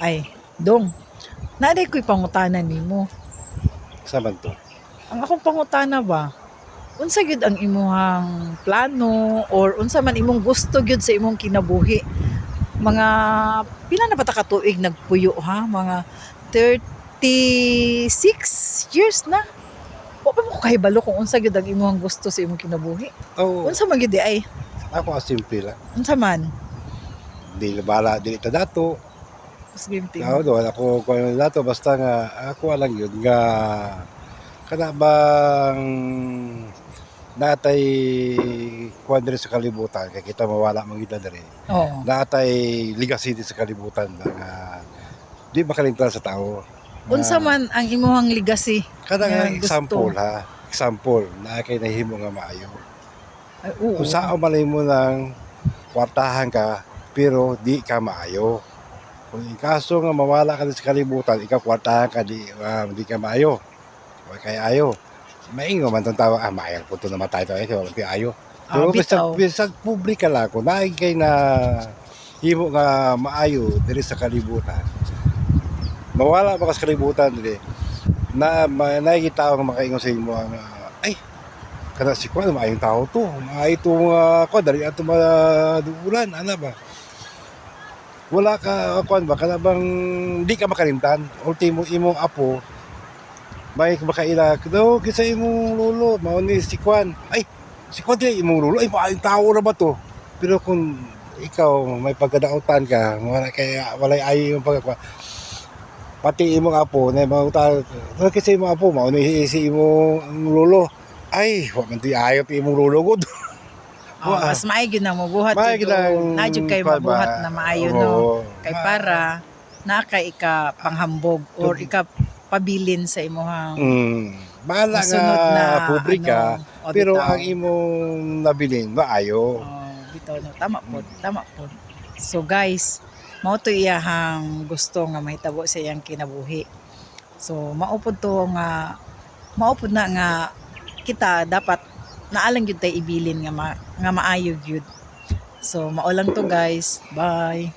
Ay, dong, naday ko'y pangutana nimo. Sa man to? Ang akong pangutana ba, unsa gyud ang imuhang plano or unsa man imong gusto gyud sa imong kinabuhi? Mga pila na ba ta ka tuig nagpuyo ha? Mga 36 years na. Wa pa mo ko kahibalo kung unsa gyud ang imong gusto sa imong kinabuhi. Oh, Unsa man gyud di ay? ako simple lang. Unsa man? Dili bala, dili ta dato. Mas game team. Doon ako ko dato basta nga ako lang yun nga kana bang natay kuan diri sa kalibutan kay kita mawala man kita diri. Oo. Natay legacy sa kalibutan nga di makalimtan sa tao. Unsa man ang imong legacy? Kada nga nga example gusto? ha. Example na kay nahimo nga maayo. Ay, oo. Kung saan malay mo ng kwartahan ka pero di ka maayo. Kung kaso nga mawala ka sa kalibutan, ikaw kwartahan ka di ka maayo. Wa kay ayo. Maingo man tong tawa maayo punto na matay to ay ayo. Pero Bitaw. bisag publika lang ko naay kay na himo nga maayo diri sa kalibutan. Mawala ba ka sa kalibutan diri na nakikita ko makaingon sa imo nga ay kada si Kwan maayong tao to maayo to ko dari ato maduulan ana ba wala ka Kwan ba kana bang di ka makalimtan ultimo imong apo may makaila daw kisa imong lolo mao ni si Kwan ay si Kwan di imong lolo ay maayong tao ra ba to pero kung ikaw may pagkadaotan ka wala kaya walay ayo yung pagkakwa pati imong apo na mga tao kasi imong apo mao ni si imong lolo ay wa man ti ayo ti imong lolo gud Mas maayo gyud na mabuhat Maayo gyud. gyud ang Na gyud kay kuwan ba? mabuhat na maayo no. Oo. Kay para na kay ika panghambog or ika pabilin sa imong Bahala masunod na nga publika pero bitaw. ang imong nabilin maayo. Bitaw no, tama pod. So guys, mao to iyahang gusto nga mahitabo sa iyang kinabuhi. So maupod to nga maupod na nga kita dapat naalang gyud tay ibilin nga maayo gyud. So mao lang to guys. Bye.